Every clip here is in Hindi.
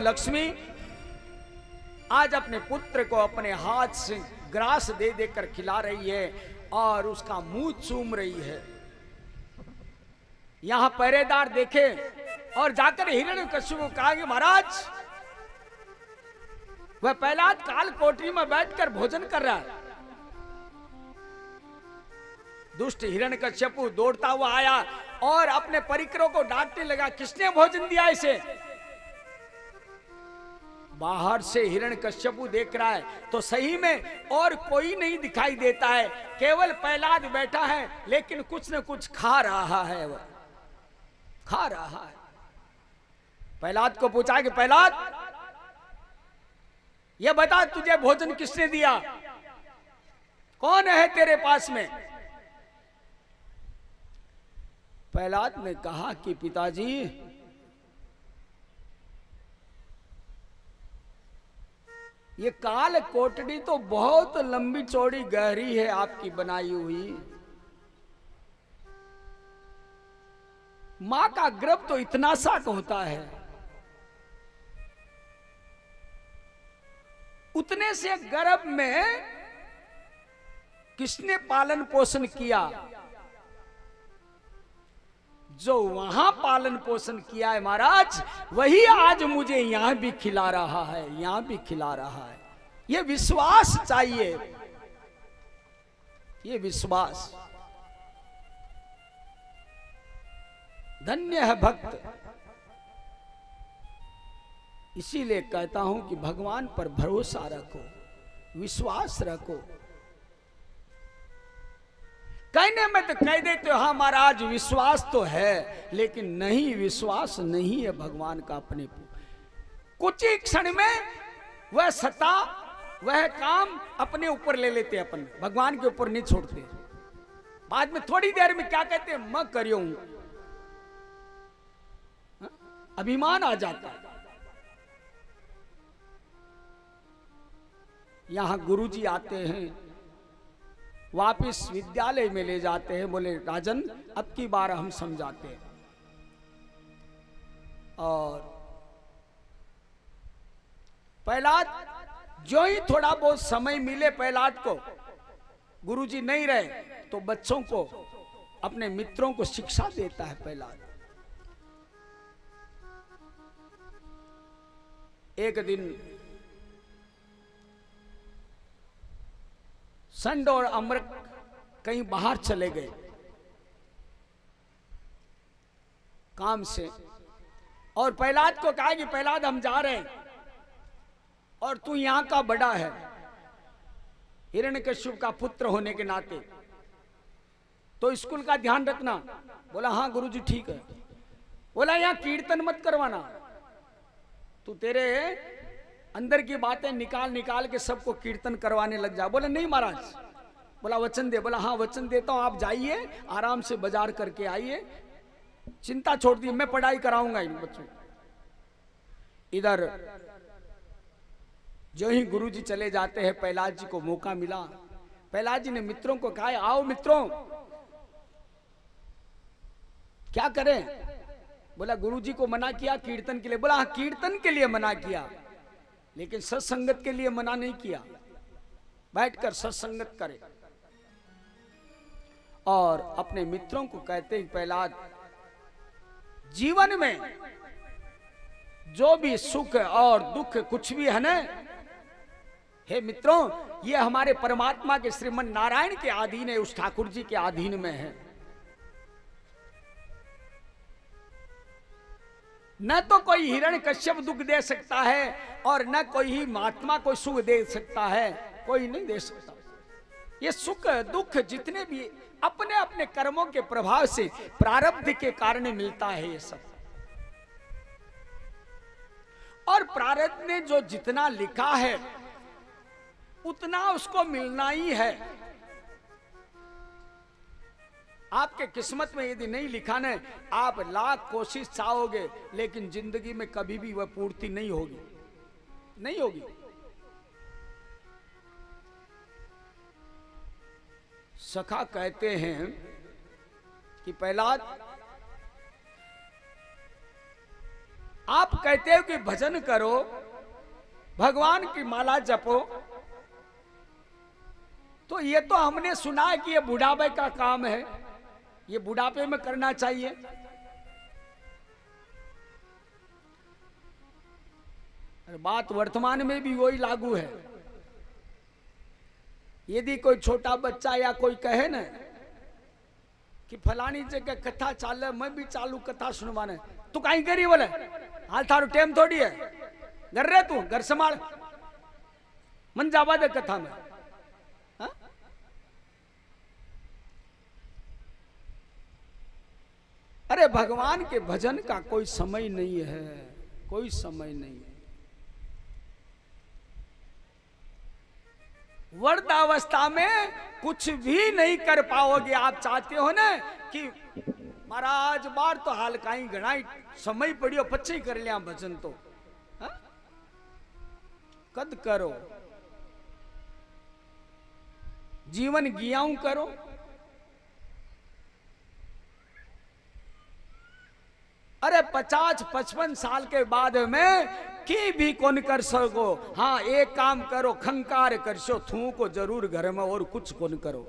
लक्ष्मी आज अपने पुत्र को अपने हाथ से ग्रास दे देकर खिला रही है और उसका मुंह चूम रही है। यहां पहरेदार देखे और जाकर हिरण्यकश्यप को कहा कि महाराज वह प्रहलाद काल कोठरी में बैठकर भोजन कर रहा है। दुष्ट हिरण्यकश्यप दौड़ता हुआ आया और अपने परिकरों को डांटने लगा, किसने भोजन दिया इसे? बाहर से हिरण्यकश्यप देख रहा है तो सही में और कोई नहीं दिखाई देता है, केवल प्रहलाद बैठा है, लेकिन कुछ न कुछ खा रहा है, वह खा रहा है। प्रहलाद को पूछा कि प्रहलाद यह बता तुझे भोजन किसने दिया, कौन है तेरे पास में? प्रहलाद ने कहा कि पिताजी ये काल कोठरी तो बहुत लंबी चौड़ी गहरी है आपकी बनाई हुई। मां का गर्भ तो इतना सा होता है, उतने से गर्भ में किसने पालन पोषण किया? जो वहां पालन पोषण किया है महाराज, वही आज मुझे यहां भी खिला रहा है, यहां भी खिला रहा है। ये विश्वास चाहिए, ये विश्वास। धन्य है भक्त। इसीलिए कहता हूं कि भगवान पर भरोसा रखो, विश्वास रखो। कहने में तो कह देते हो हाँ महाराज विश्वास तो है, लेकिन नहीं, विश्वास नहीं है भगवान का अपने पर। कुछ ही क्षण में वह सत्ता वह काम अपने ऊपर ले लेते, अपन भगवान के ऊपर नहीं छोड़ते। बाद में थोड़ी देर में क्या कहते हैं, मैं करियो हूं, अभिमान आ जाता है। यहां गुरुजी आते हैं, वापिस विद्यालय में ले जाते हैं, बोले राजन अब की बार हम समझाते हैं। और प्रहलाद जो ही थोड़ा बहुत समय मिले प्रहलाद को, गुरुजी नहीं रहे तो बच्चों को, अपने मित्रों को शिक्षा देता है प्रहलाद। एक दिन संड और अमृत कहीं बाहर चले गए काम से, और प्रहलाद को कहा कि प्रहलाद हम जा रहे हैं और तू यहां का बड़ा है हिरण्यकश्यप का पुत्र होने के नाते, तो स्कूल का ध्यान रखना। बोला हाँ गुरुजी ठीक है। बोला यहां कीर्तन मत करवाना, तू तेरे अंदर की बातें निकाल निकाल के सबको कीर्तन करवाने लग जा। बोले नहीं महाराज। बोला वचन दे। बोला हाँ वचन देता हूं, आप जाइए आराम से बाजार करके आइए, चिंता छोड़ दी, मैं पढ़ाई कराऊंगा इन बच्चों। इधर जो ही गुरुजी चले जाते हैं, प्रहलाद जी को मौका मिला। प्रहलाद जी ने मित्रों को कहा आओ मित्रों क्या करें? बोला गुरुजी को मना किया कीर्तन के लिए। बोला हाँ कीर्तन के लिए मना किया, लेकिन सत्संगत के लिए मना नहीं किया, बैठकर सत्संगत करे। और अपने मित्रों को कहते हैं प्रहलाद जीवन में जो भी सुख और दुख कुछ भी है ना, हे मित्रों ये हमारे परमात्मा के श्रीमन नारायण के अधीन है, उस ठाकुर जी के अधीन में है। न तो कोई हिरण्यकश्यप दुख दे सकता है और न कोई ही महात्मा को सुख दे सकता है, कोई नहीं दे सकता। ये सुख दुख जितने भी अपने अपने कर्मों के प्रभाव से प्रारब्ध के कारण मिलता है ये सब। और प्रारब्ध ने जो जितना लिखा है उतना उसको मिलना ही है। आपके किस्मत में यदि नहीं लिखा ना, आप लाख कोशिश चाहोगे लेकिन जिंदगी में कभी भी वह पूर्ति नहीं होगी, नहीं होगी। सखा कहते हैं कि प्रहलाद आप कहते हो कि भजन करो, भगवान की माला जपो, तो ये तो हमने सुना है कि ये बुढ़ापे का काम है, ये बुढ़ापे में करना चाहिए। बात वर्तमान में भी वही लागू है। यदि कोई छोटा बच्चा या कोई कहे ना कि फलानी जगह कथा चाले, मैं भी चालू कथा सुनवाने, तू कहीं करी बोले, हाल थारो टेम थोड़ी है, घर रे तू घर संभाल, मन जावा दे कथा में। हा? अरे भगवान के भजन का कोई समय नहीं है, कोई समय नहीं है। वृद्धावस्था में कुछ भी नहीं कर पाओगे। आप चाहते हो ना कि महाराज बार तो हाल कहीं घना समय पड़ियो पच्चे ही कर लिया भजन, तो हा? कद करो, जीवन गियाऊ करो। अरे 50-55 साल के बाद में की भी कौन कर सको। हाँ एक काम करो, खंकार करशो थू को जरूर घर में, और कुछ कौन करो।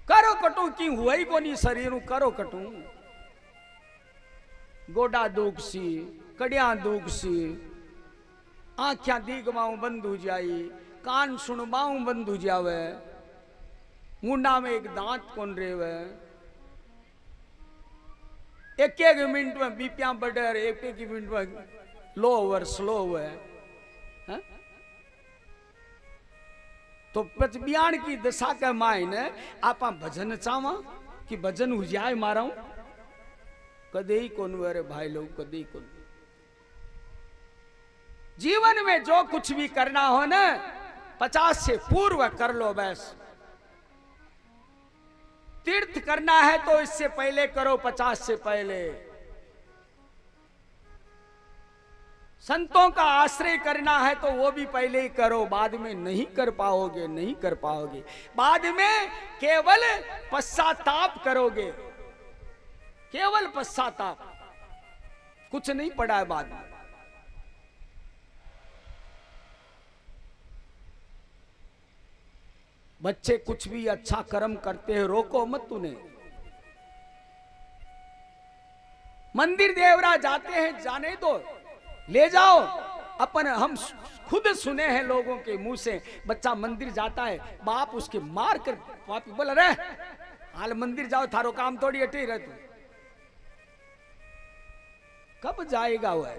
करो कटू की हुआ ही कोनी शरीर करो कटू। गोडा दुख सी, कड़िया दुख सी, आख्या दीगमाऊ बंद हो जाई, कान सुनबाऊ बंद हो जावे, मुंडा में एक दांत कौन रेवे, एक एक मिनट में बीपियां बढ़े, एक एक मिनट में लो ओवर स्लो हुआ है। तो बयान की दशा के मायने आप भजन चावा कि भजन हो जाए मारा हूं, कदे ही कौन। अरे भाई लोग कदे ही कौन। जीवन में जो कुछ भी करना हो ना 50 से पूर्व कर लो बस। तीर्थ करना है तो इससे पहले करो, 50 से पहले। संतों का आश्रय करना है तो वो भी पहले ही करो, बाद में नहीं कर पाओगे, नहीं कर पाओगे। बाद में केवल पश्चाताप करोगे, केवल पश्चाताप, कुछ नहीं पड़ा है बाद में। बच्चे कुछ भी अच्छा कर्म करते हैं रोको मत उन्हें। मंदिर देवरा जाते हैं जाने दो, ले जाओ। अपन हम खुद सुने हैं लोगों के मुंह से, बच्चा मंदिर जाता है, बाप उसके मार कर वापस बोला रे हाल मंदिर जाओ, थारो काम थोड़ी हटे रहे तू। कब जाएगा वह?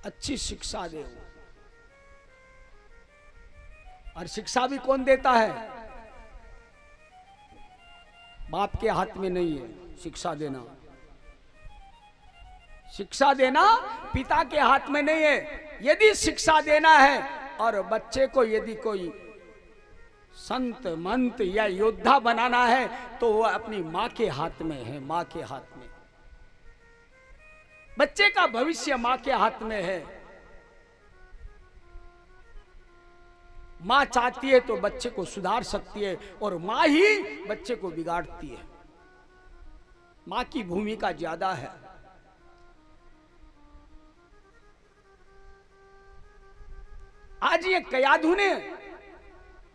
अच्छी शिक्षा दे। और शिक्षा भी कौन देता है? बाप के हाथ में नहीं है शिक्षा देना। शिक्षा देना पिता के हाथ में नहीं है। यदि शिक्षा देना है और बच्चे को यदि कोई संत मंत या योद्धा बनाना है तो वह अपनी मां के हाथ में है, मां के हाथ में। बच्चे का भविष्य मां के हाथ में है। मां चाहती है तो बच्चे को सुधार सकती है और मां ही बच्चे को बिगाड़ती है। मां की भूमिका ज्यादा है। आज ये कयाधु ने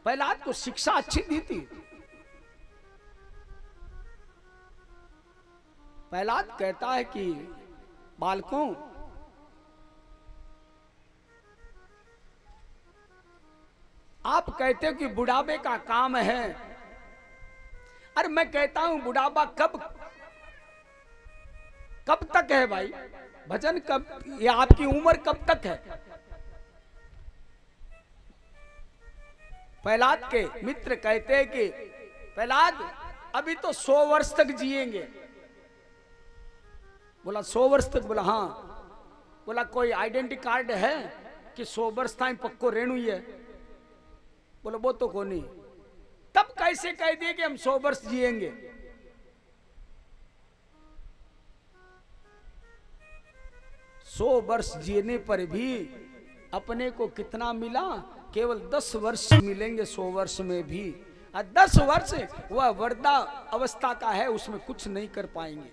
प्रहलाद को शिक्षा अच्छी दी थी। प्रहलाद कहता है कि बालकों, आप कहते हो कि बुढ़ापे का काम है। अरे मैं कहता हूं बुढ़ापा कब तक है भाई? भजन कब, या आपकी उम्र कब तक है? प्रहलाद के मित्र कहते हैं कि प्रहलाद अभी तो 100 वर्ष तक जिएंगे। बोला 100 वर्ष तक? बोला हाँ। बोला कोई आइडेंटिटी कार्ड है कि 100 वर्ष तक पक्को रेणु ही है? बोला वो तो को नहीं। तब कैसे कह दिए कि हम 100 वर्ष जिएंगे? सौ वर्ष जीने पर भी अपने को कितना मिला? केवल 10 वर्ष मिलेंगे 100 वर्ष में भी। 10 वर्ष वह वृद्धा अवस्था का है, उसमें कुछ नहीं कर पाएंगे।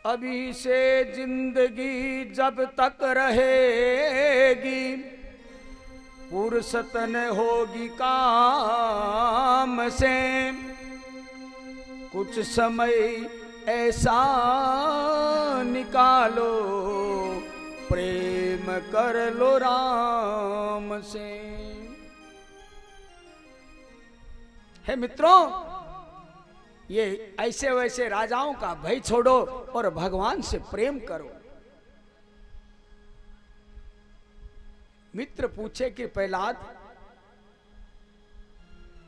अभी से जिंदगी जब तक रहेगी, फुर्सत न होगी काम से, कुछ समय ऐसा निकालो, प्रेम कर लो राम से। हे मित्रों, ये ऐसे वैसे राजाओं का भय छोड़ो और भगवान से प्रेम करो। मित्र पूछे कि प्रहलाद,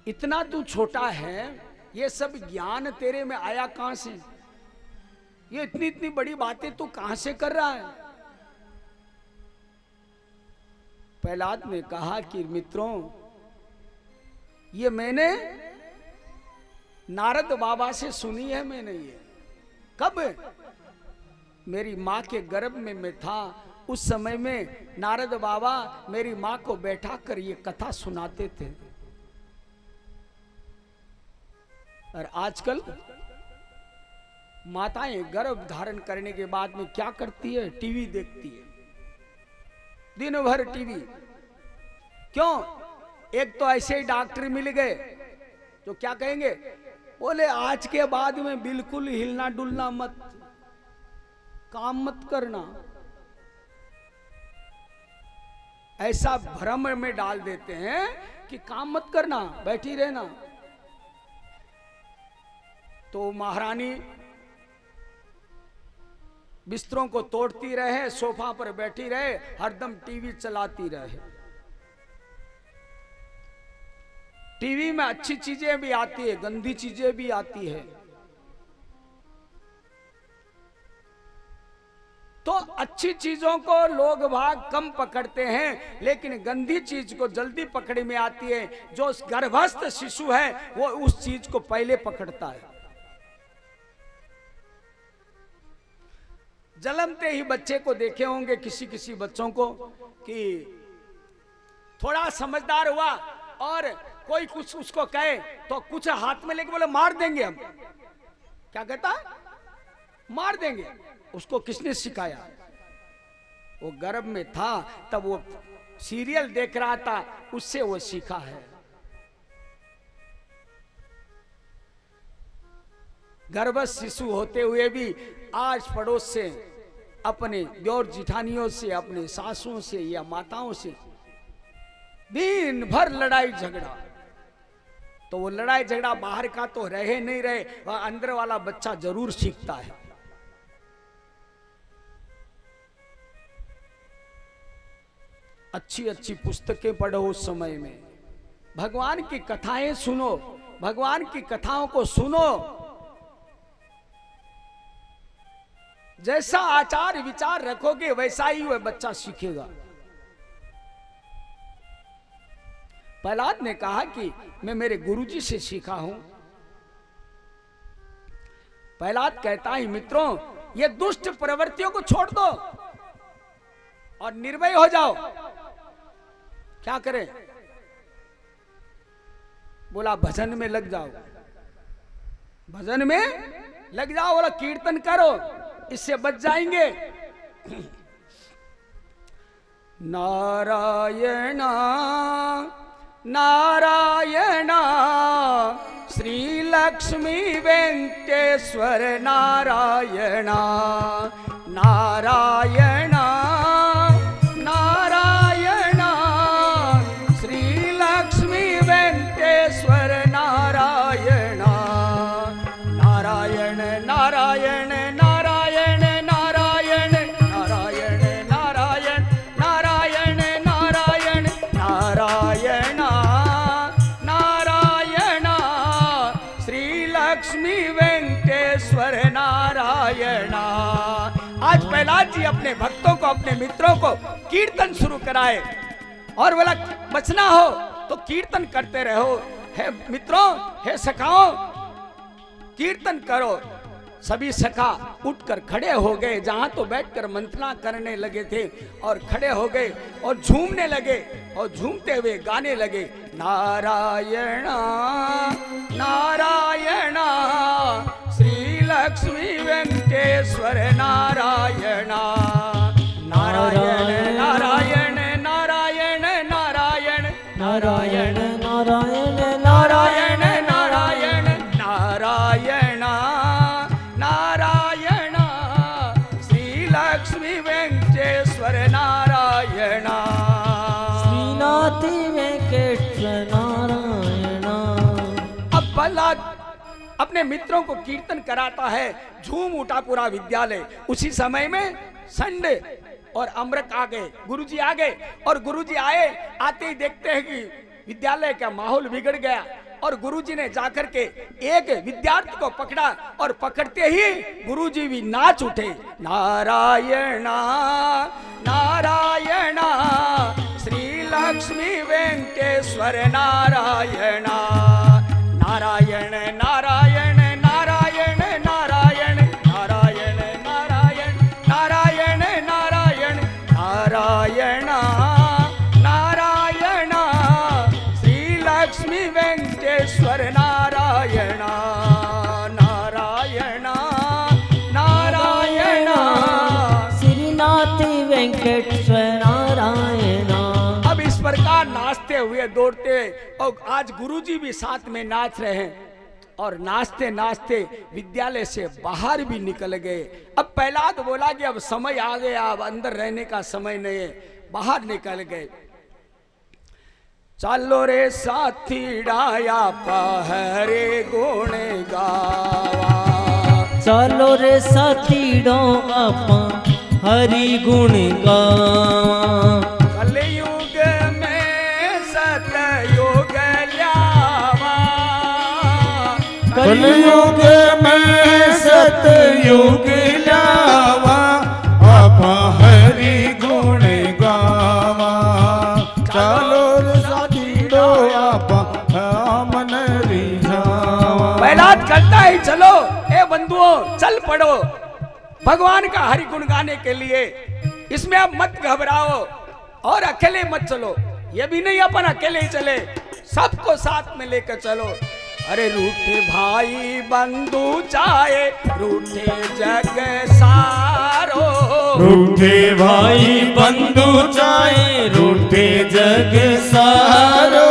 इतना तू छोटा है, ये सब ज्ञान तेरे में आया कहां से? ये इतनी इतनी बड़ी बातें तू कहां से कर रहा है? प्रहलाद ने कहा कि मित्रों, ये मैंने नारद बाबा से सुनी है मैंने। ये कब? मेरी माँ के गर्भ में मैं था, उस समय में नारद बाबा मेरी माँ को बैठा कर ये कथा सुनाते थे। और आजकल माताएं गर्भ धारण करने के बाद में क्या करती है? टीवी देखती है, दिन भर टीवी। क्यों? एक तो ऐसे ही डॉक्टर मिल गए तो क्या कहेंगे, बोले आज के बाद में बिल्कुल हिलना डुलना मत, काम मत करना। ऐसा भ्रम में डाल देते हैं कि काम मत करना, बैठी रहना। तो महारानी बिस्तरों को तोड़ती रहे, सोफा पर बैठी रहे, हरदम टीवी चलाती रहे। टीवी में अच्छी चीजें भी आती है, गंदी चीजें भी आती है। तो अच्छी चीजों को लोग भाग कम पकड़ते हैं, लेकिन गंदी चीज को जल्दी पकड़ में आती है। जो गर्भस्थ शिशु है वो उस चीज को पहले पकड़ता है। जन्मते ही बच्चे को देखे होंगे किसी किसी बच्चों को कि थोड़ा समझदार हुआ और कोई कुछ उसको कहे तो कुछ हाथ में लेके बोले मार देंगे हम। क्या कहता है? मार देंगे। उसको किसने सिखाया? वो गर्भ में था तब वो सीरियल देख रहा था, उससे वो सीखा है। गर्भस्थ शिशु होते हुए भी आज पड़ोस से, अपने देवर जिठानियों से, अपने सासुओं से या माताओं से दिन भर लड़ाई झगड़ा। तो वो लड़ाई झगड़ा बाहर का तो रहे नहीं रहे, वह अंदर वाला बच्चा जरूर सीखता है। अच्छी अच्छी पुस्तकें पढ़ो उस समय में, भगवान की कथाएं सुनो, भगवान की कथाओं को सुनो। जैसा आचार विचार रखोगे वैसा ही वह बच्चा सीखेगा। प्रहलाद ने कहा कि मैं मेरे गुरुजी से सीखा हूं। प्रहलाद कहता है, मित्रों, ये दुष्ट प्रवृत्तियों को छोड़ दो और निर्भय हो जाओ। क्या करें? बोला भजन में लग जाओ, भजन में लग जाओ। बोला कीर्तन करो, इससे बच जाएंगे। नारायण नारायण श्री लक्ष्मी वेंकटेश्वर नारायण नारायण नारायण श्री लक्ष्मी वेंकटेश्वर नारायण नारायण नारायण नारायण नारायण नारायण नारायण नारायण नारायण नारायण नारायण श्री लक्ष्मी वेंकटेश्वर नारायण। आज प्रहलाद जी अपने भक्तों को, अपने मित्रों को कीर्तन शुरू कराए और बोला बचना हो तो कीर्तन करते रहो। हे मित्रों, हे सखाओं, कीर्तन करो। सभी सखा उठकर खड़े हो गए, जहां तो बैठकर मंथना करने लगे थे और खड़े हो गए और झूमने लगे और झूमते हुए गाने लगे, नारायण नारायण श्री लक्ष्मी वेंकटेश्वर वेंकटेश्वर नारायण नारायण नारायण नारायण नारायण नारायण नारायण नारायण नारायण नारायण नारायण श्री लक्ष्मी वेंकटेश्वर नारायण श्रीनाथ वेंकटेश्वर नारायण। अब प्रहलाद अपने मित्रों को कीर्तन कराता है, झूम उठा पूरा विद्यालय। उसी समय में संडे और अमृत आ गए, गुरुजी आ गए। और गुरुजी आए, आते ही देखते हैं कि विद्यालय का माहौल बिगड़ गया। और गुरुजी ने जाकर के एक विद्यार्थी को पकड़ा और पकड़ते ही गुरुजी भी नाच उठे। नारायण नारायण श्री लक्ष्मी वेंकटेश्वर नारायण नारायण नारायण नारायण नारायण नारायण नारायण नारायण नारायण नारायण नारायण श्री लक्ष्मी वेंकटेश्वर नारायण नारायण नारायण श्रीनाथ वेंकटेश्वर नारायण। अब इस प्रकार नाचते हुए दौड़ते हुए, और आज गुरुजी भी साथ में नाच रहे हैं। और नाचते नाचते विद्यालय से बाहर भी निकल गए। अब प्रहलाद बोला कि अब समय आ गया, अब अंदर रहने का समय नहीं है, बाहर निकल गए। चलो रे साथी डाया पहरे गुण गावा, चलो रे साथीड़ो आपा हरि गुण गावा। कलयुग में सतयुग ल्यावा, कलयुग में सतयुग लावा, आपा हरि गुण गावा। चलो साथीड़ो आपा हमन रिझावा। प्रहलाद करता है चलो ए बंधुओं चल पड़ो भगवान का हरि गुण गाने के लिए। इसमें आप मत घबराओ और अकेले मत चलो। ये भी नहीं अपन अकेले ही चले, सबको साथ में लेकर चलो। अरे रूठे भाई बंधु चाहे रूठे जग सारो, रूठे भाई बंधु चाहे रूठे जग सारो।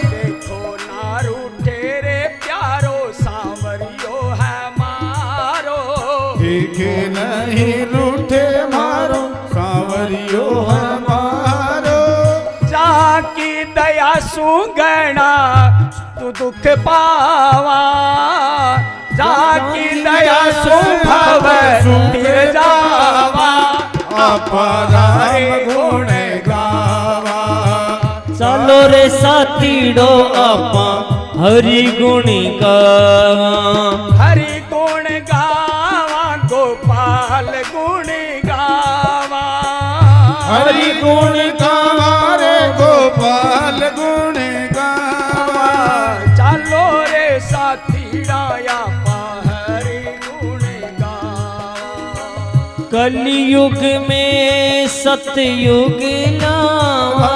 देखो ना रूठे रे प्यारो सांवरियो है मारो, देखे नहीं रूठे मारो सांवरियो हमारो। जाकी दया सुगणा तू दुख पावा, जाकी दया सुभव तीर जावा। आपा राम गुण गावा। चलो रे साथीड़ो आपा हरि गुण गावा। हरि गुण गावा गोपाल गुण गावा, हरि गुण गावा रे गोपाल गुण गावा। चलो रे साथी डाया हरि गुण गावा। कलयुग में सतयुग लावा,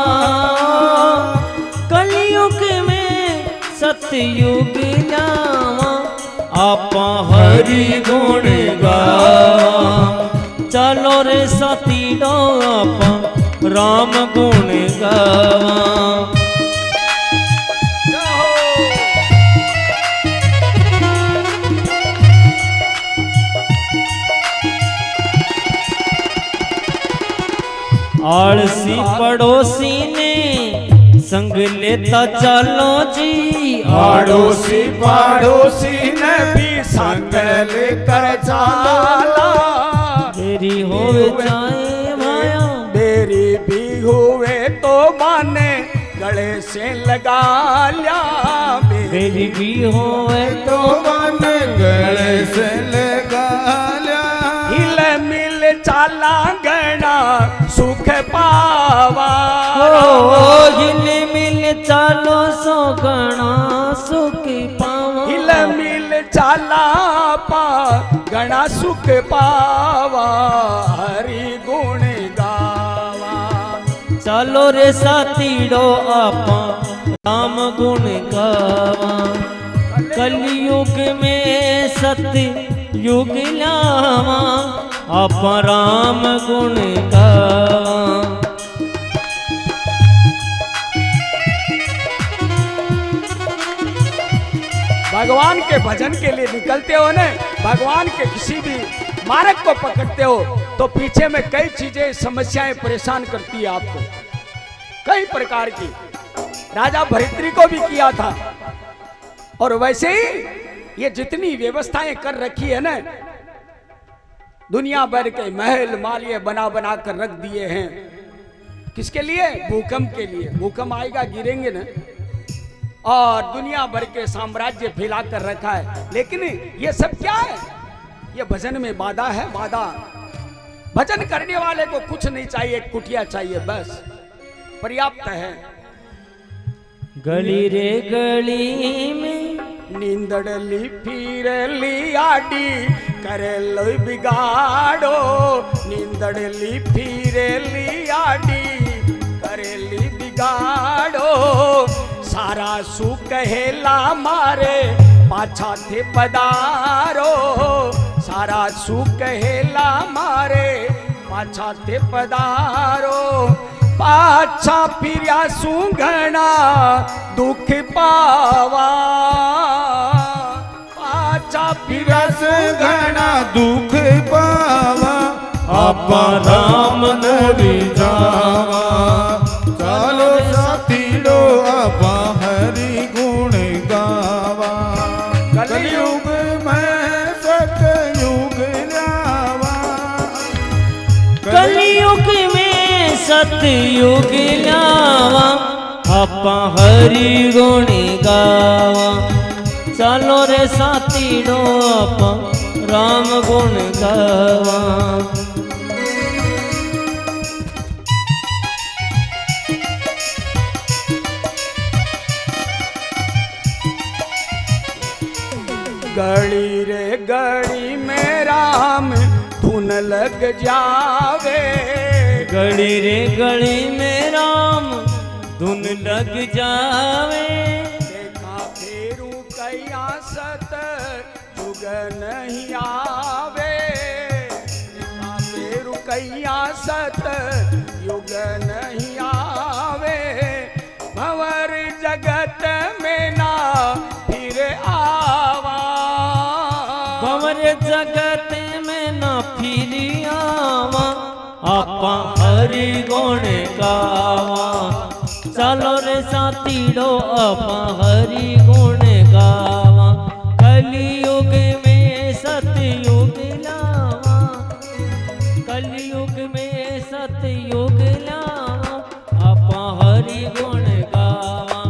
कलयुग में सतयुग लावा। आपा हरि गुण गावा। चलो रे साथीड़ो आपा राम गुण गावा। आलसी पड़ोसी ने संग लेता चलो जी, आड़ोसी पाड़ोसी ने भी संग लेकर चला। तेरी होवे जाए माया, मेरी भी हुए तो माने गले से लगा लिया। मेरी भी होवे तो मन गले से लगा लिया। हिल मिल चाला गणा सुख पावा, हिल मिल चालो सो गणा सुख पावा। हिल मिल चाला पा गणा सुख पावा, हरि गुण गावा। चलो रे साथीड़ो आपा राम गुण गावा। कलयुग में सत्य युग लावा आप राम गुण गावा। भगवान के भजन के लिए निकलते हो ना, भगवान के किसी भी मार्ग को पकड़ते हो तो पीछे में कई चीजें समस्याएं परेशान करती है आपको, कई प्रकार की। राजा भरित्री को भी किया था। और वैसे ही ये जितनी व्यवस्थाएं कर रखी है ना, दुनिया भर के महल मालिये बना बना कर रख दिए हैं। किसके लिए? भूकंप के लिए। भूकंप आएगा, गिरेंगे ना, और दुनिया भर के साम्राज्य फैला कर रखा है। लेकिन ये सब क्या है? ये भजन में बाधा है, बाधा। भजन करने वाले को कुछ नहीं चाहिए, कुटिया चाहिए, बस पर्याप्त है। गली रे गली में नींदड़ली फिरली आडी करे लो बिगाड़ो, नींदड़ली फिरली आडी करेली बिगाड़ो। सारा सु कहेला मारे पाछा थे पदारो, सारा सु कहेला मारे पाछा थे पदारो। पाछा फिरिया सूंघना दुख पावा, पाछा फिरिया सूंघना दुख पावा। आपा राम नरी जावा, चलो साथीड़ो आपा हरि गुण गावा। कलयुग में सतयुग लावा, कलयुग में सतयुग लावा आपा हरि गुण गावा। चलो रे साथीड़ो आपा राम गुण गावा। गड़ी रे गड़ी में राम धुन लग जावे, गली रे गली में राम धुन लग जावे। देखा फेरू कैया सत युग नहीं आवे, देखा फेरू कैया सत युग नहीं आवे। भंवर जगत में ना फिर आवा, भंवर जगत में ना फिर आवा आपा हरि गुण गावा। चलो रे साथीड़ो आपा हरि गुण गावा। कलयुग में सतयुग लावा, कलयुग में सतयुग लावा आपा हरि गुण गावा।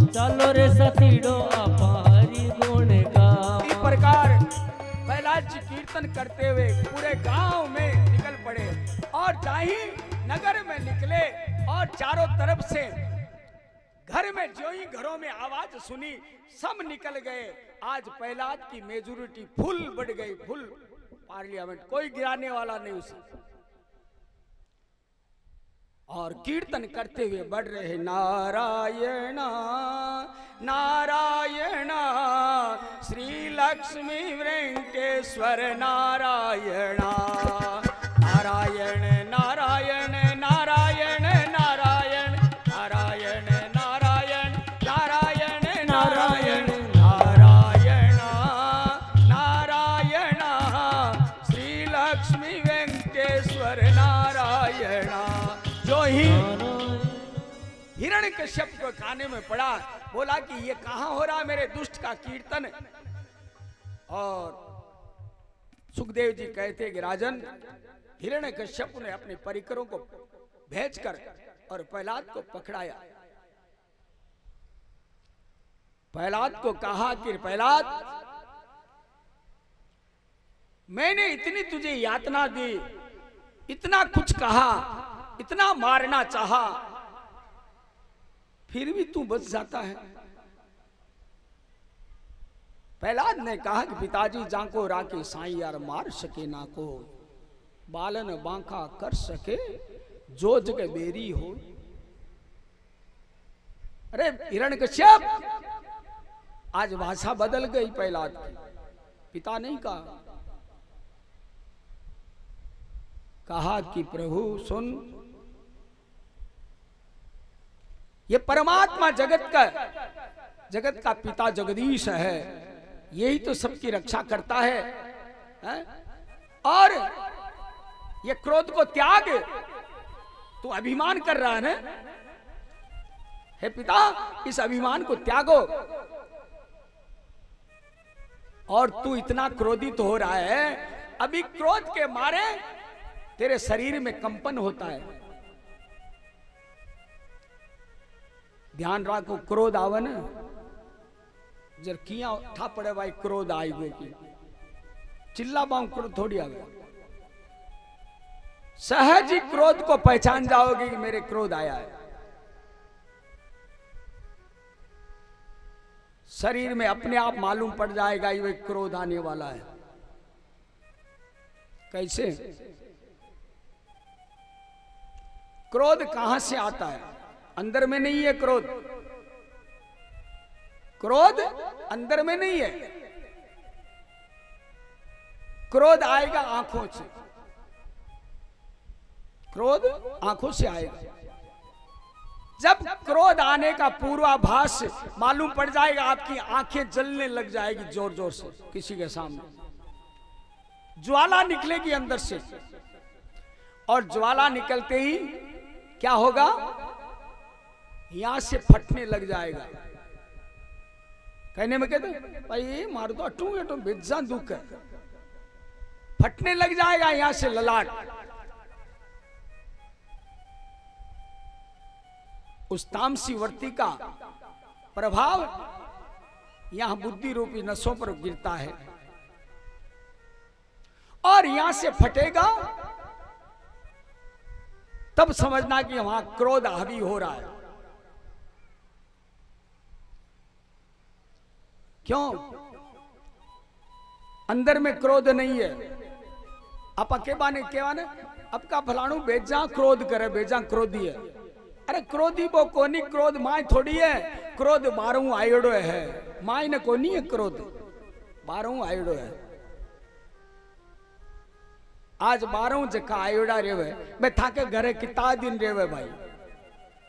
चलो रे साथीड़ो आपा हरि गुण गावा। इस प्रकार प्रहलाद जी कीर्तन करते हुए पूरे गांव में निकल पड़े, और चाहे नगर में निकले और चारों तरफ से घर में जो ही घरों में आवाज सुनी सब निकल गए। आज प्रहलाद की मेजोरिटी फुल बढ़ गई, फुल पार्लियामेंट, कोई गिराने वाला नहीं उसे। और कीर्तन करते हुए बढ़ रहे नारायण नारायण श्री लक्ष्मी वेंकटेश्वर नारायण नारायण नारायण नारायण नारायण नारायण नारायण नारायण नारायण नारायण नारायण श्री लक्ष्मी वेंकटेश्वर नारायण। जो ही हिरण्यकश्यप को खाने में पड़ा, बोला कि ये कहां हो रहा मेरे दुष्ट का कीर्तन। और सुखदेव जी कहते कि राजन, हिरण्यकश्यप ने अपने परिकरों को भेजकर और प्रहलाद को पकड़ाया। प्रहलाद को कहा कि प्रहलाद, मैंने इतनी तुझे यातना दी, इतना कुछ कहा, इतना मारना चाहा, फिर भी तू बच जाता है। प्रहलाद ने कहा कि पिताजी जाको राके साईं यार मार सके ना को, बालन बांका कर सके जो जग बेरी हो। अरे हिरण्यकश्यप, आज भाषा बदल गई प्रहलाद की। पिता नहीं कहा कि प्रभु सुन, ये परमात्मा जगत का पिता जगदीश है, यही तो सबकी रक्षा करता है? और ये क्रोध को त्याग, तू अभिमान कर रहा है ना? हे पिता, इस अभिमान को त्यागो। और तू इतना क्रोधित हो रहा है, अभी क्रोध के मारे तेरे शरीर में कंपन होता है। ध्यान रखो, क्रोध आवे ना, जर किया था पड़े भाई क्रोध आएगो की चिल्ला बाऊ, क्रोध थोड़ी आवे। सहज ही क्रोध को पहचान जाओगे कि मेरे क्रोध आया है। शरीर में अपने आप मालूम पड़ जाएगा ये क्रोध आने वाला है। कैसे? क्रोध कहां से आता है? अंदर में नहीं है क्रोध। क्रोध अंदर में नहीं है। क्रोध आएगा आंखों से। क्रोध आंखों से आएगा। जब क्रोध आने का पूर्वाभास मालूम पड़ जाएगा, आपकी आंखें जलने लग जाएगी जोर जोर से किसी के सामने। ज्वाला निकलेगी अंदर से, और ज्वाला निकलते ही क्या होगा? यहां से फटने लग जाएगा। कहने में कहते भाई मार दो अटू अटू बेजा दुख है, फटने लग जाएगा यहां से ललाट। उस तामसी वर्ती का प्रभाव यहां बुद्धि रूपी नसों पर गिरता है, और यहां से फटेगा तब समझना कि वहां क्रोध हावी हो रहा है। क्यों? अंदर में क्रोध नहीं है। आप अकेबाने केवाने अब का फलाणु बेजा क्रोध करे, बेजा क्रोधी है। अरे क्रोधी वो कोनी, क्रोध माय थोड़ी है। क्रोध बारू आयोड़ो है, माय ने कोनी है क्रोध, बारू आयोड़ो है। आज बारू जका आयोड़ा रेवे, मैं थाके घरे कितना दिन रेवे भाई,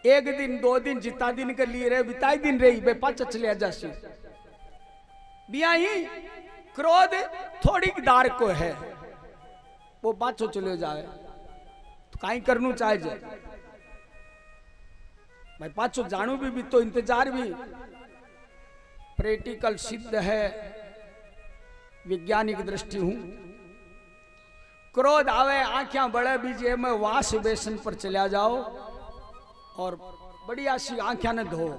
एक दिन दो दिन जितना दिन के लिए रहे बिताई दिन रही बे पाच चले जासी बिया ही। क्रोध थोड़ी दार को है, वो पाछो चले जाए तो कहीं करनू चाहे जाए भाई, पाछो जानू भी तो इंतजार भी प्रैक्टिकल सिद्ध है, वैज्ञानिक दृष्टि हूं। क्रोध आवे आंखें बड़े बीजे में वास बेसन पर चला जाओ और बढ़िया सी आंखें न धो,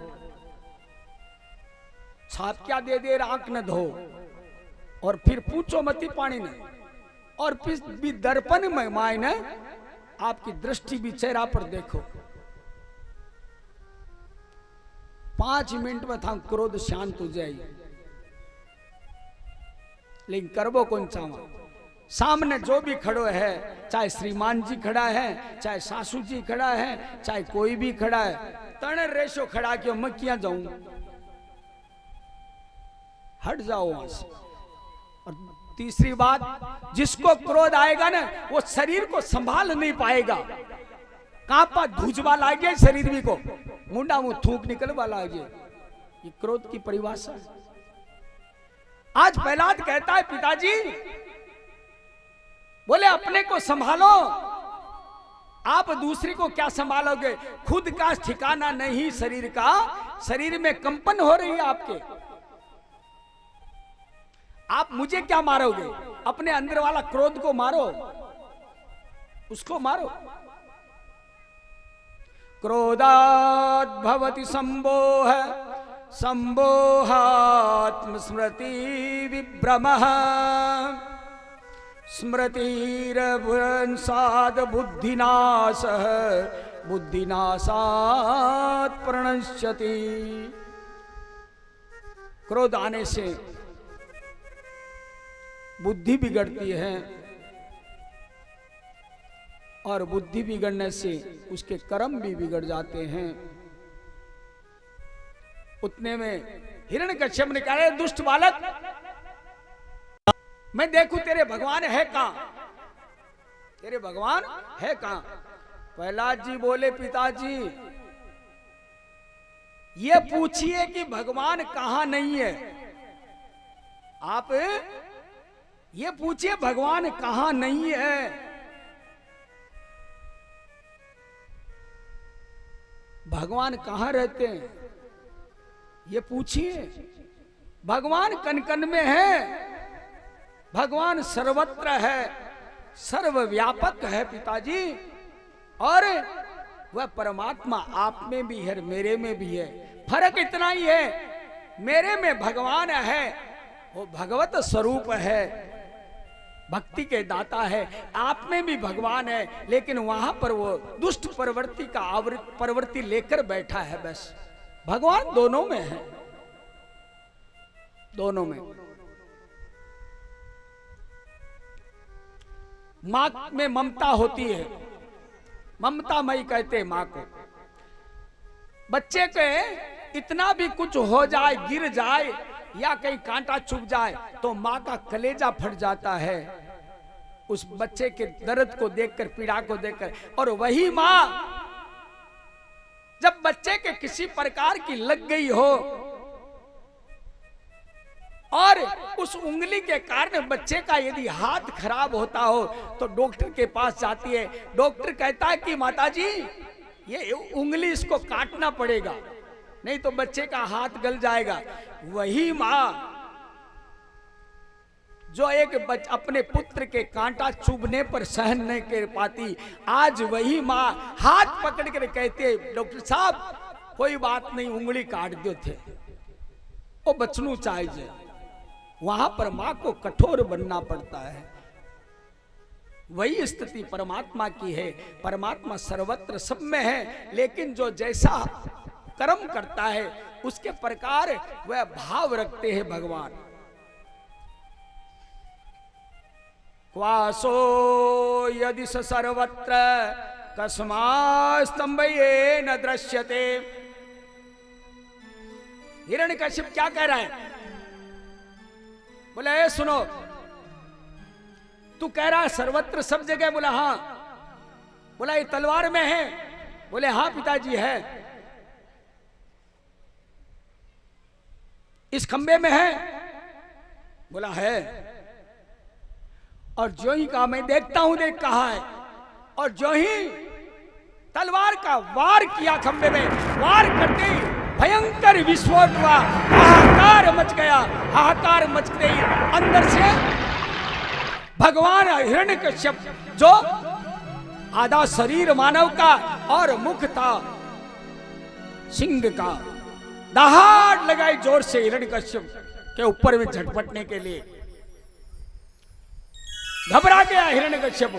छाप क्या दे दे आंख न धो, और फिर पूछो मती पानी ने, और फिर भी दर्पण में माय ने आपकी दृष्टि भी चेहरा पर देखो। 5 मिनट में था क्रोध शांत हो जाए। लेकिन करबो कौन चावा? सामने जो भी खड़ो है, चाहे श्रीमान जी खड़ा है, चाहे सासू जी खड़ा है, चाहे कोई भी खड़ा है, तने रेशो खड़ा क्यों, मैं क्या जाऊं? हट जाओ वहां से। और तीसरी बात, जिसको क्रोध आएगा ना वो शरीर को संभाल नहीं पाएगा। कांपा धुजवा लागे शरीर भी को, मुंडा मुंह थूक निकलवा लागे। ये क्रोध की परिभाषा है। आज प्रहलाद कहता है पिताजी बोले अपने को संभालो, आप दूसरे को क्या संभालोगे? खुद का ठिकाना नहीं शरीर का, शरीर में कंपन हो रही है आपके। आप मुझे क्या मारोगे? अपने अंदर वाला क्रोध को मारो, उसको मारो। क्रोधात् भवति संबोह, संबोहात्म स्मृति विभ्रमः, स्मृतिरभ्रंसाद बुद्धिनाशः, बुद्धिनाशात् प्रणश्यति। क्रोध आने से बुद्धि बिगड़ती है, और बुद्धि बिगड़ने से उसके कर्म भी बिगड़ जाते हैं। उतने में हिरण्यकश्यप ने कहा, दुष्ट बालक, मैं देखूं तेरे भगवान है कहां, तेरे भगवान है कहां। प्रहलाद जी बोले, पिताजी ये पूछिए कि भगवान कहां नहीं है। आप ये पूछिए भगवान कहां नहीं है। भगवान कहां रहते हैं ये पूछिए। भगवान कन कन में है, भगवान सर्वत्र है, सर्वव्यापक है पिताजी। और वह परमात्मा आप में भी है, मेरे में भी है। फर्क इतना ही है, मेरे में भगवान है, वो भगवत स्वरूप है, भक्ति के दाता है। आप में भी भगवान है, लेकिन वहां पर वो दुष्ट प्रवृत्ति का प्रवृत्ति लेकर बैठा है। बस भगवान दोनों में है, दोनों में। मां में ममता होती है, ममता मई कहते हैं मां को। बच्चे के इतना भी कुछ हो जाए, गिर जाए या कहीं कांटा चुभ जाए तो मां का कलेजा फट जाता है उस बच्चे के दर्द को देखकर, पीड़ा को देखकर। और वही मां जब बच्चे के किसी प्रकार की लग गई हो और उस उंगली के कारण बच्चे का यदि हाथ खराब होता हो तो डॉक्टर के पास जाती है। डॉक्टर कहता है कि माताजी ये उंगली इसको काटना पड़ेगा, नहीं तो बच्चे का हाथ गल जाएगा। वही मां जो एक अपने पुत्र के कांटा चुभने पर सहन नहीं कर पाती, आज वही मां हाथ पकड़ कर कहते, डॉक्टर साहब कोई बात नहीं, उंगली काट दो थे, वो बचनू चाहिए। वहां पर मां को कठोर बनना पड़ता है। वही स्थिति परमात्मा की है। परमात्मा सर्वत्र सब में है, लेकिन जो जैसा कर्म करता है उसके प्रकार वह भाव रखते हैं भगवान। क्वासो यदि स सर्वत्र कस्मास्तंभये न दृश्यते। हिरण्यकश्यप क्या कह रहा है? बोला ए सुनो, तू कह रहा है सर्वत्र सब जगह। बोला हाँ। बोला ये तलवार में है? बोले हाँ पिताजी है। इस खंबे में है? बोला है। और जो ही कहा मैं देखता हूं, देख कहा है। और जो ही तलवार का वार किया खंबे में, वार करते ही भयंकर विस्फोट हुआ, हाहाकार मच गया। हाहाकार मचते ही अंदर से भगवान हिरण्यकश्यप, जो आधा शरीर मानव का और मुख था सिंह का, दहाड़ लगाई जोर से हिरण्यकश्यप के ऊपर में झटपटने के लिए। घबरा गया हिरण्यकश्यप,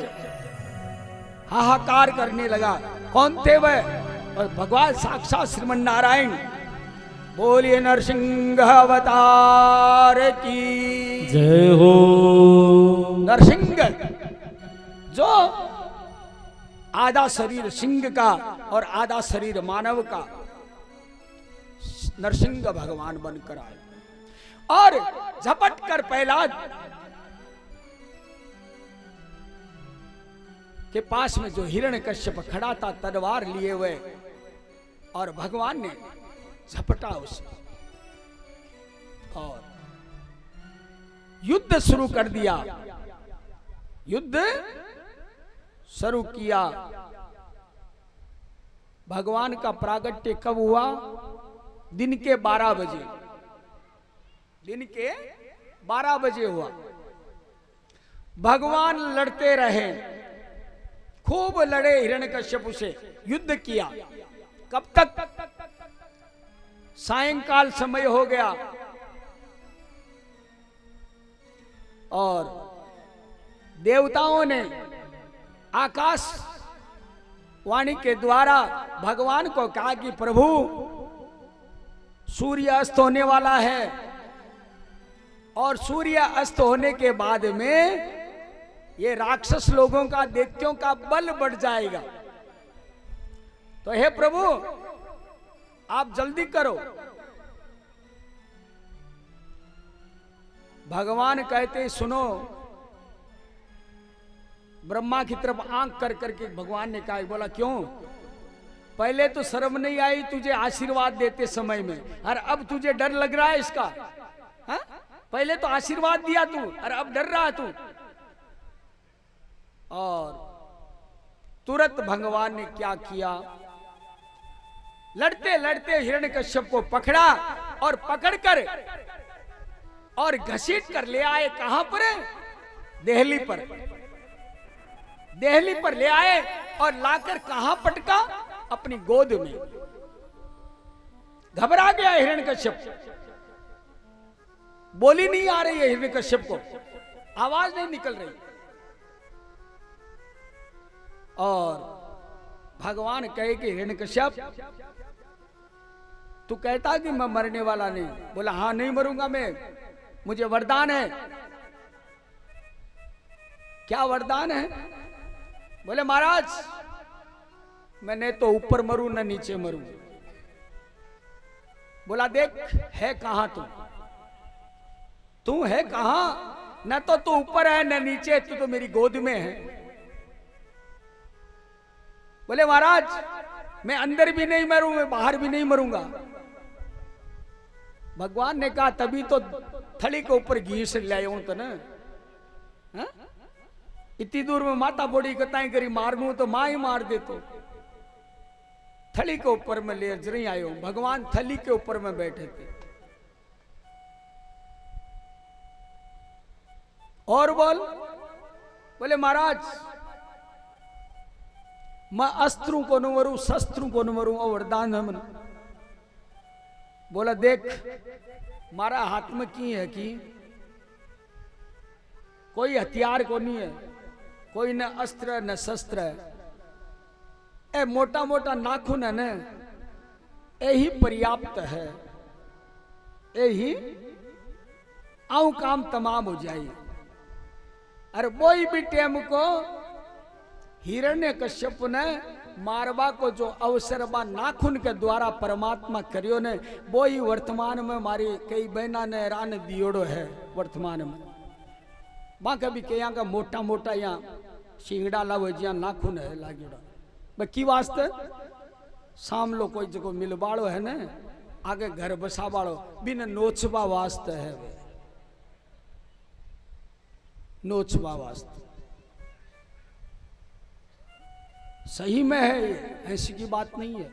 हाहाकार करने लगा। कौन थे वह? और भगवान साक्षात श्रीमन नारायण। बोलिए नरसिंह अवतार की जय हो। नरसिंह जो आधा शरीर सिंह का और आधा शरीर मानव का, नरसिंह भगवान बनकर आए और झपट कर प्रहलाद के पास में जो हिरण्यकश्यप खड़ा था तलवार लिए हुए, और भगवान ने झपटा उसे और युद्ध शुरू कर दिया। युद्ध शुरू किया। भगवान का प्रागट्य कब हुआ? दिन के 12 बजे। दिन के 12 बजे हुआ। भगवान लड़ते रहे, खूब लड़े हिरण्यकश्यप से, युद्ध किया। कब तक? सायंकाल समय हो गया और देवताओं ने आकाश वाणी के द्वारा भगवान को कहा कि प्रभु सूर्य अस्त होने वाला है और सूर्य अस्त होने के बाद में ये राक्षस लोगों का, दैत्यों का बल बढ़ जाएगा, तो हे प्रभु आप जल्दी करो। भगवान कहते सुनो, ब्रह्मा की तरफ आंख कर करके भगवान ने कहा, बोला क्यों? पहले तो शर्म नहीं आई तुझे आशीर्वाद देते समय में, और अब तुझे डर लग रहा है इसका? हा? पहले तो आशीर्वाद दिया तू और अब डर रहा तू। और तुरंत भगवान ने क्या किया, लड़ते लड़ते हिरण्यकश्यप को पकड़ा और पकड़कर और घसीट कर ले आए। कहां पर? देहली पर। देहली पर ले आए और लाकर कहां पटका? अपनी गोद में। घबरा गया हिरण्यकश्यप, बोली नहीं आ रही है हिरण्यकश्यप को, आवाज नहीं निकल रही। और भगवान कहे कि हिरण्यकश्यप तू कहता कि मैं मरने वाला नहीं। बोला हाँ नहीं मरूंगा मैं, मुझे वरदान है। क्या वरदान है? बोले महाराज मैं न तो ऊपर मरूं न नीचे मरूं। बोला देख है कहां तू है कहां? न तो तू ऊपर है न नीचे, तू तो मेरी गोद में है। बोले महाराज मैं अंदर भी नहीं मरूं, मैं बाहर भी नहीं मरूंगा। भगवान ने कहा तभी तो थली के ऊपर घी से ले आऊं तो ना, इतनी दूर में माता बोड़ी कताई करी मारनू तो मां ही मार दे। तो थली के ऊपर में ले नहीं आयो। भगवान थली के ऊपर में बैठे थे। और बोले महाराज मैं अस्त्रों को न मरूं, शस्त्रों को न मरूं, और वरदान है मन। बोला देख मारा हाथ में की है कि कोई हथियार को नहीं है, कोई न अस्त्र न शस्त्र है। ए मोटा मोटा नाखून है न, यही पर्याप्त है, यही आऊ काम तमाम हो जाए। अरे वही भी टेम को हिरण्यकश्यप ने मारवा को जो अवसर बा नाखून के द्वारा परमात्मा करियो ने, वो ही वर्तमान में मारी कई बहना ने रान दियोड़ो है। वर्तमान में मां कभी कया का मोटा मोटा यहाँ शिंगड़ा लाओ ज्या नाखून है लागेड़ा बकी वास्ते शाम लो कोई जगह मिलवाड़ो है ने, आगे घर बसा बाड़ो बिन नोचबा वास्ते है, नोचबा वास्ते। सही में है, ऐसी की बात नहीं है।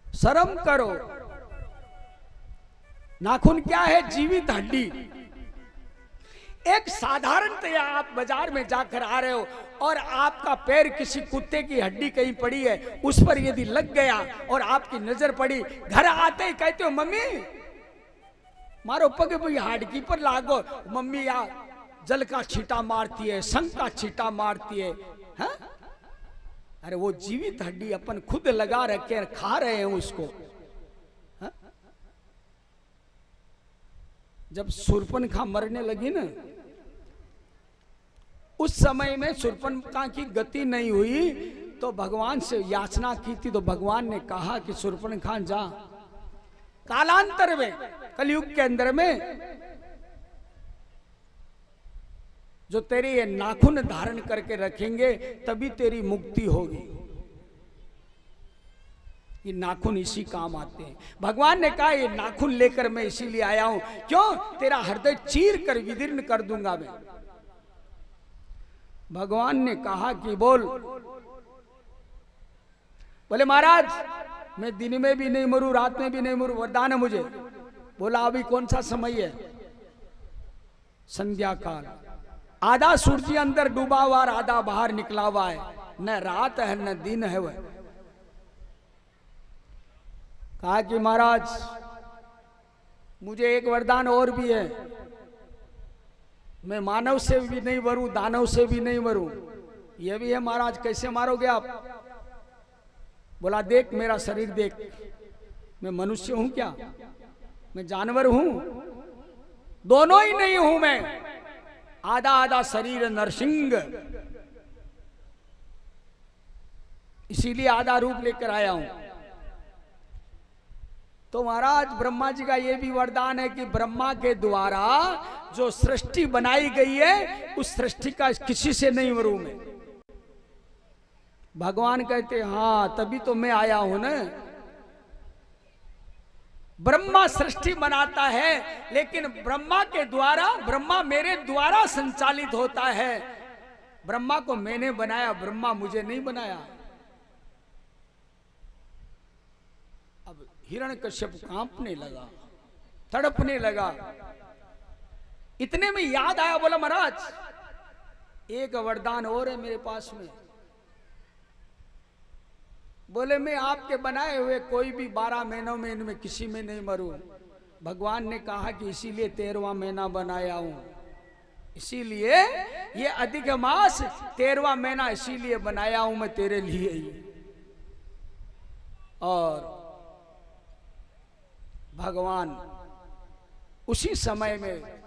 शर्म करो। नाखून क्या है? जीवित हड्डी। एक साधारणतया आप बाजार में जाकर आ रहे हो और आपका पैर किसी कुत्ते की हड्डी कहीं पड़ी है, उस पर यदि लग गया और आपकी नजर पड़ी, घर आते ही कहते हो मम्मी मारो पग भाई हाडकी पर लागो। मम्मी या जल का छींटा मारती है, शंख का छींटा मारती है। हा? अरे वो जीवित हड्डी अपन खुद लगा रखे खा रहे हैं उसको। हा? जब शूर्पणखा मरने लगी ना, उस समय में शूर्पणखा की गति नहीं हुई तो भगवान से याचना की थी। तो भगवान ने कहा कि शूर्पणखा जा, कालांतर में कलयुग के अंदर में जो तेरे ये नाखून धारण करके रखेंगे तभी तेरी मुक्ति होगी। ये नाखून इसी काम आते हैं। भगवान ने कहा ये नाखून लेकर मैं इसीलिए आया हूं, क्यों? तेरा हृदय चीर कर विदीर्ण कर दूंगा मैं। भगवान ने कहा कि बोल। बोले महाराज मैं दिन में भी नहीं मरूं, रात में भी नहीं मरूं, वरदान है मुझे। बोला अभी कौन सा समय है? संध्या काल। आधा सूर्य अंदर डूबा हुआ और आधा बाहर निकला हुआ है, न रात है न दिन है। वह कहा कि महाराज मुझे एक वरदान और भी है, मैं मानव से भी नहीं मरूं, दानव से भी नहीं मरूं। यह भी है महाराज। कैसे मारोगे आप? बोला देख मेरा शरीर देख, मैं मनुष्य हूं क्या? मैं जानवर हूं? दोनों ही नहीं हूं मैं। आधा आधा शरीर नरसिंह, इसीलिए आधा रूप लेकर आया हूं। तो महाराज ब्रह्मा जी का ये भी वरदान है कि ब्रह्मा के द्वारा जो सृष्टि बनाई गई है उस सृष्टि का किसी से नहीं मरूं मैं। भगवान कहते हाँ तभी तो मैं आया हूं ना। ब्रह्मा सृष्टि बनाता है लेकिन ब्रह्मा के द्वारा, ब्रह्मा मेरे द्वारा संचालित होता है। ब्रह्मा को मैंने बनाया, ब्रह्मा मुझे नहीं बनाया। अब हिरण्यकश्यप कांपने लगा, तड़पने लगा। इतने में याद आया, बोला महाराज एक वरदान और है मेरे पास में। बोले मैं आपके बनाए हुए कोई भी 12 महीनों में इनमें किसी में नहीं मरूं। भगवान ने कहा कि इसीलिए 13वां महीना बनाया हूं, इसीलिए ये अधिक मास 13वां महीना इसीलिए बनाया हूं मैं तेरे लिए ही। और भगवान उसी समय में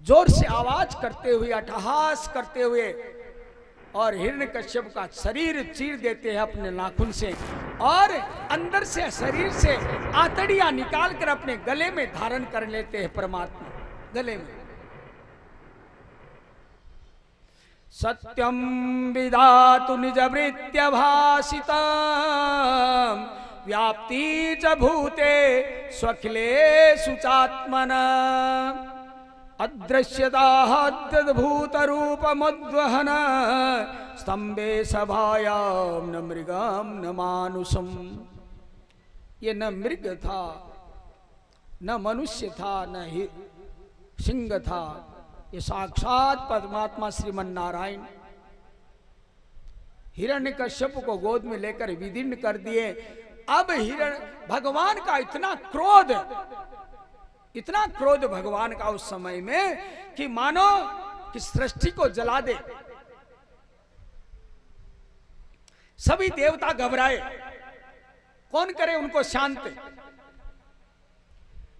जोर से आवाज करते हुए, अट्टहास करते हुए और हिरण्यकश्यप का शरीर चीर देते हैं अपने नाखून से और अंदर से शरीर से आंतड़ियां निकाल कर अपने गले में धारण कर लेते हैं परमात्मा गले में। सत्यम विधातु निज वृत्य भाषित व्याप्ति च भूते स्वखिलेषु चात्मन अदृश्यता अद्भुत रूपमुद्वहन स्तंभे सभायाम न मृगम न मानुषम। ये न मृग था, न मनुष्य था, न ही सिंह था, ये साक्षात परमात्मा श्रीमन नारायण हिरण्यकश्यप को गोद में लेकर विदीर्ण कर दिए। अब भगवान का इतना क्रोध भगवान का उस समय में कि मानो कि सृष्टि को जला दे। सभी देवता घबराए, कौन करे उनको शांत।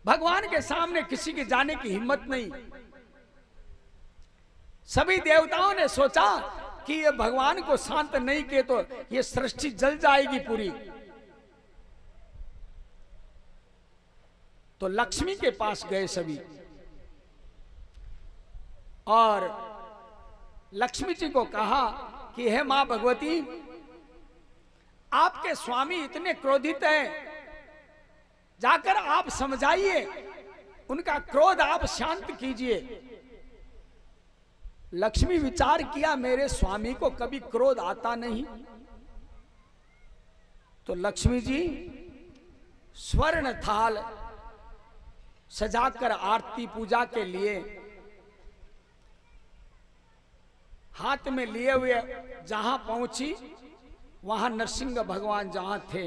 भगवान के सामने किसी के जाने की हिम्मत नहीं। सभी देवताओं ने सोचा कि ये भगवान को शांत नहीं किए तो ये सृष्टि जल जाएगी पूरी। तो लक्ष्मी के पास गए सभी और लक्ष्मी जी को कहा कि हे मां भगवती, आपके स्वामी इतने क्रोधित हैं, जाकर आप समझाइए, उनका क्रोध आप शांत कीजिए। लक्ष्मी विचार किया मेरे स्वामी को कभी क्रोध आता नहीं। तो लक्ष्मी जी स्वर्ण थाल सजाकर आरती पूजा के लिए हाथ में लिए हुए जहां पहुंची, वहां नरसिंह भगवान जहां थे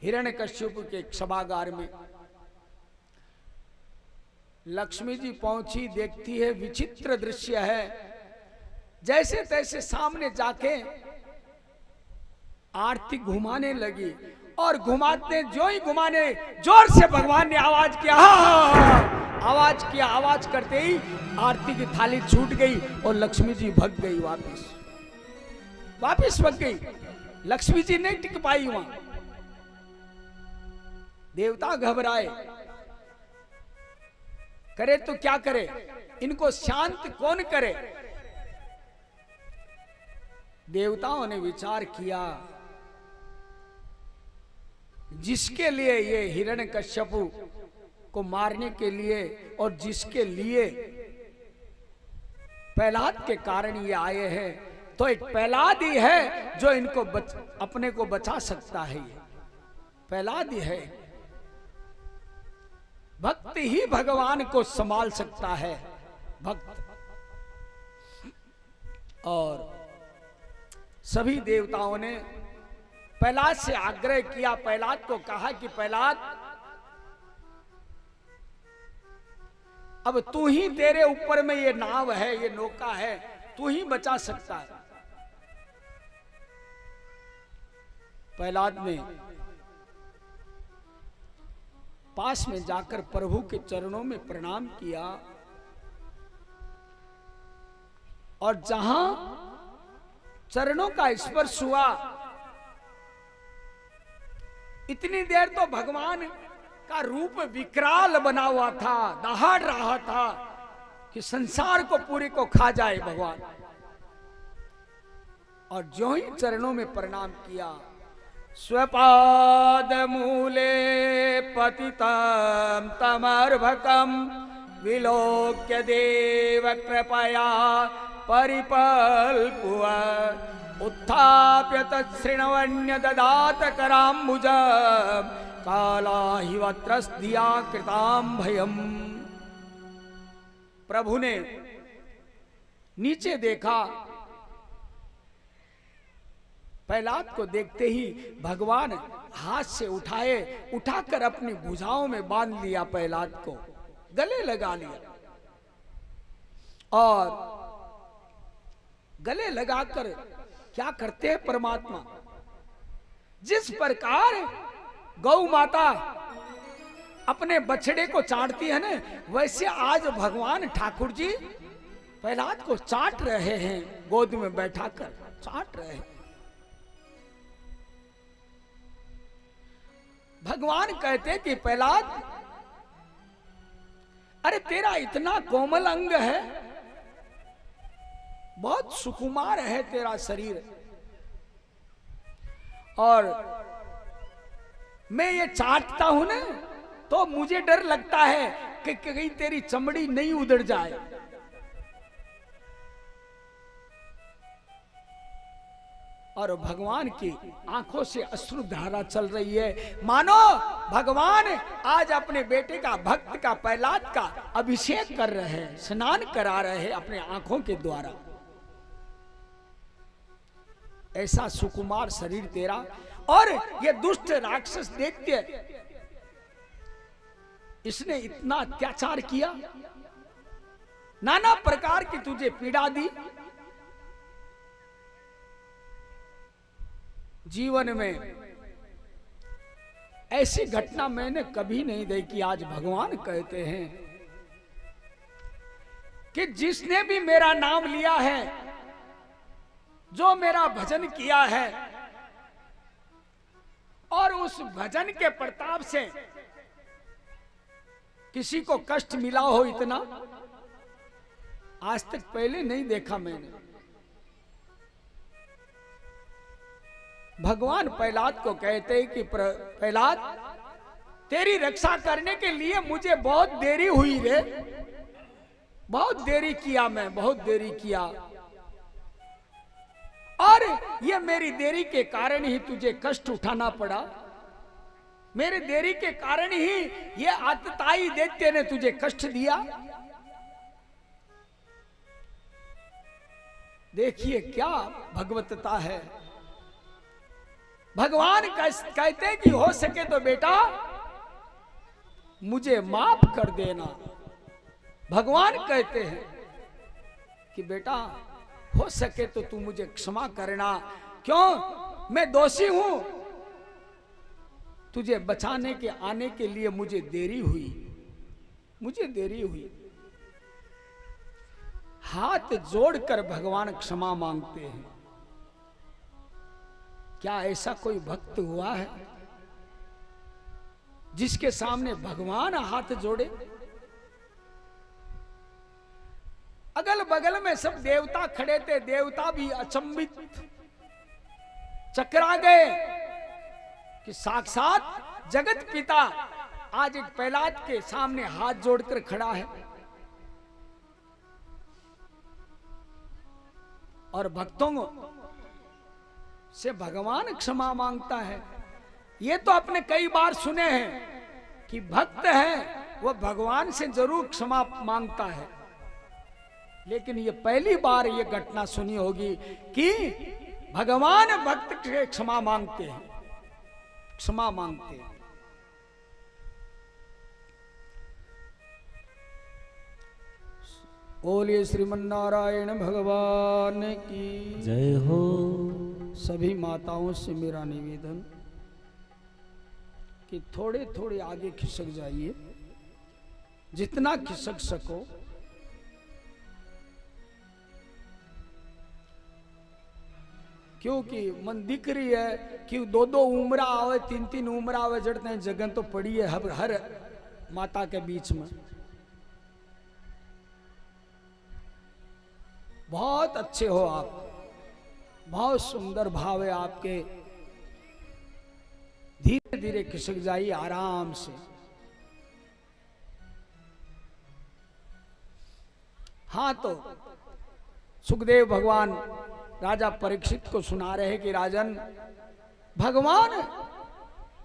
हिरण्यकश्यप के सभागार में। लक्ष्मी जी पहुंची, देखती है विचित्र दृश्य है। जैसे तैसे सामने जाके आरती घुमाने लगी और घुमाते जो ही घुमाने जोर से भगवान ने आवाज किया, आवाज करते ही आरती की थाली छूट गई और लक्ष्मी जी भग गई, वापस भग गई। लक्ष्मी जी नहीं टिक पाई वहां। देवता घबराए, करे तो क्या करे, इनको शांत कौन करे। देवताओं ने विचार किया, जिसके लिए ये हिरण्यकश्यप को मारने के लिए और जिसके लिए प्रहलाद के कारण ये आए हैं, तो एक प्रहलाद ही है जो इनको अपने को बचा सकता है। ये प्रहलाद ही है, भक्त ही भगवान को संभाल सकता है, भक्त। और सभी देवताओं ने प्रहलाद से आग्रह किया, प्रहलाद को कहा कि प्रहलाद अब तू ही, तेरे ऊपर में ये नाव है, ये नौका है, तू ही बचा सकता है। प्रहलाद ने पास में जाकर प्रभु के चरणों में प्रणाम किया और जहां चरणों का स्पर्श हुआ इतनी देर तो भगवान का रूप विकराल बना हुआ था, दहाड़ रहा था कि संसार को पूरे को खा जाए भगवान। और जो ही चरणों में प्रणाम किया, स्वपाद मूले पतितम तमर्भकम विलोक्य देव कृपया परिपल्पुव उत्थाप्य तच्छृण्वन्य ददात कराम्बुज काला हि वत्रस्दिया कृताम भयम। प्रभु ने नीचे देखा, प्रहलाद को देखते ही भगवान हाथ से उठाकर अपनी भुजाओं में बांध लिया, प्रहलाद को गले लगा लिया और गले लगाकर क्या करते हैं परमात्मा, जिस प्रकार गौ माता अपने बछड़े को चाटती है ना, वैसे आज भगवान ठाकुर जी प्रहलाद को चाट रहे हैं, गोद में बैठाकर चाट रहे हैं। भगवान कहते कि प्रहलाद, अरे तेरा इतना कोमल अंग है, बहुत सुकुमार है तेरा शरीर, और मैं ये चाटता हूं ना तो मुझे डर लगता है कि कहीं तेरी चमड़ी नहीं उधड़ जाए। और भगवान की आंखों से अश्रु धारा चल रही है, मानो भगवान आज अपने बेटे का, भक्त का, प्रहलाद का अभिषेक कर रहे हैं, स्नान करा रहे हैं अपने आंखों के द्वारा। ऐसा सुकुमार शरीर तेरा, और ये दुष्ट राक्षस दैत्य, इसने इतना अत्याचार किया, नाना प्रकार की तुझे पीड़ा दी। जीवन में ऐसी घटना मैंने कभी नहीं देखी। आज भगवान कहते हैं कि जिसने भी मेरा नाम लिया है, जो मेरा भजन किया है, और उस भजन के प्रताप से किसी को कष्ट मिला हो, इतना आज तक पहले नहीं देखा मैंने। भगवान प्रहलाद को कहते हैं कि प्रहलाद, तेरी रक्षा करने के लिए मुझे बहुत देरी हुई रे, बहुत देरी किया, मैं बहुत देरी किया, और ये मेरी देरी के कारण ही तुझे कष्ट उठाना पड़ा, मेरे देरी के कारण ही ये आतताई दैत्य ने तुझे कष्ट दिया। देखिए क्या भगवतता है। भगवान कहते हैं कि हो सके तो बेटा मुझे माफ कर देना। भगवान कहते हैं कि बेटा हो सके तो तू मुझे क्षमा करना, क्यों, मैं दोषी हूं, तुझे बचाने के आने के लिए मुझे देरी हुई, मुझे देरी हुई। हाथ जोड़कर भगवान क्षमा मांगते हैं। क्या ऐसा कोई भक्त हुआ है जिसके सामने भगवान हाथ जोड़े? अगल बगल में सब देवता खड़े थे, देवता भी अचंभित चकरा गए कि साक्षात जगत पिता आज एक प्रहलाद के सामने हाथ जोड़कर खड़ा है। और भक्तों से भगवान क्षमा मांगता है। ये तो आपने कई बार सुने हैं कि भक्त है वो भगवान से जरूर क्षमा मांगता है, लेकिन ये पहली बार ये घटना सुनी होगी कि भगवान भक्त से क्षमा मांगते हैं, क्षमा मांगते हैं। बोलिए श्रीमन्नारायण भगवान की जय हो। सभी माताओं से मेरा निवेदन कि थोड़े थोड़े आगे खिसक जाइए, जितना खिसक सको। क्योंकि मन दिख रही है कि दो दो उम्रा आवे, तीन तीन उम्रा आवे, जड़ते हैं जगन तो पड़ी है हर माता के बीच में। बहुत अच्छे हो आप, बहुत सुंदर भाव है आपके। धीरे धीरे खिसक जाइए आराम से। हाँ, तो सुखदेव भगवान राजा परीक्षित को सुना रहे कि राजन, भगवान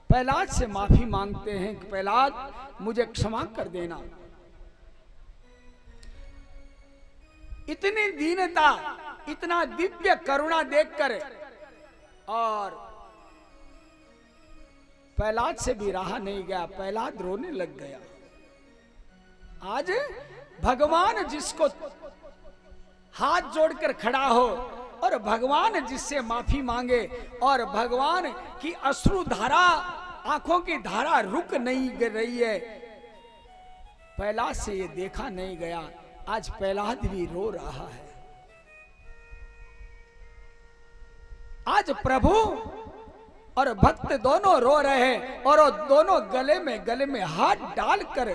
प्रहलाद से माफी मांगते हैं कि प्रहलाद मुझे क्षमा कर देना। इतनी दीनता, इतना दिव्य करुणा देखकर और प्रहलाद से भी रहा नहीं गया, प्रहलाद रोने लग गया। आज भगवान जिसको हाथ जोड़कर खड़ा हो और भगवान जिससे माफी मांगे और भगवान की अश्रु धारा, आंखों की धारा रुक नहीं रही है, प्रहलाद से ये देखा नहीं गया। आज प्रहलाद भी रो रहा है। आज प्रभु और भक्त दोनों रो रहे हैं और दोनों गले में हाथ डालकर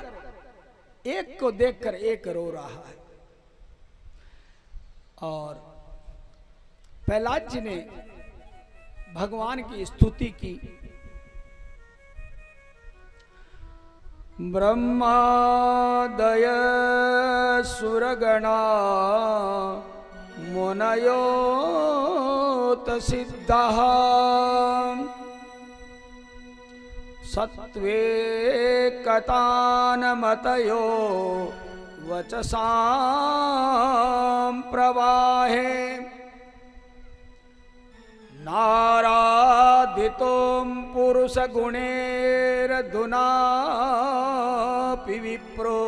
एक को देखकर एक रो रहा है। और प्रहलाद जी ने भगवान की स्तुति की। ब्रह्मादय सुरगणा मुनयोत सिद्धः सत्वे कतानमतयो वचसां प्रवाहे नाराधितों पुरुष गुणेरधुनापि विप्रो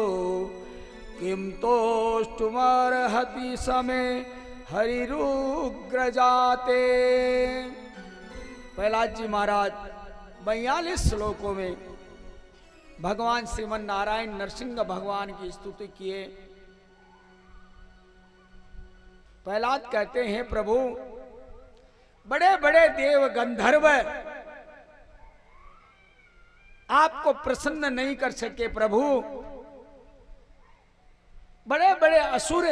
किं तोष्टुमर्हति समे हरिरुग्र जाते। प्रहलाद जी महाराज 42 श्लोकों में भगवान श्रीमन नारायण नरसिंह भगवान की स्तुति किए। प्रहलाद कहते हैं, प्रभु बड़े बड़े देव गंधर्व आपको प्रसन्न नहीं कर सके, प्रभु बड़े बड़े असुर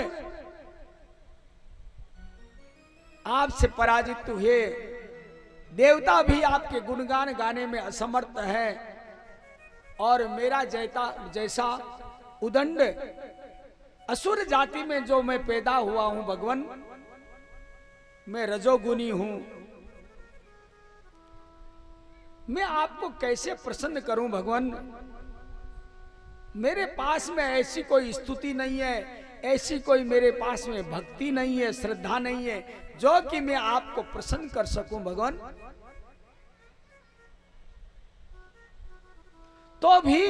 आपसे पराजित हुए, देवता भी आपके गुणगान गाने में असमर्थ है और मेरा जैसा उदंड असुर जाति में जो मैं पैदा हुआ हूं भगवान, मैं रजोगुनी हूं, मैं आपको कैसे प्रसन्न करूं भगवान। मेरे पास में ऐसी कोई स्तुति नहीं है, ऐसी कोई मेरे पास में भक्ति नहीं है, श्रद्धा नहीं है जो कि मैं आपको प्रसन्न कर सकूं भगवान। तो भी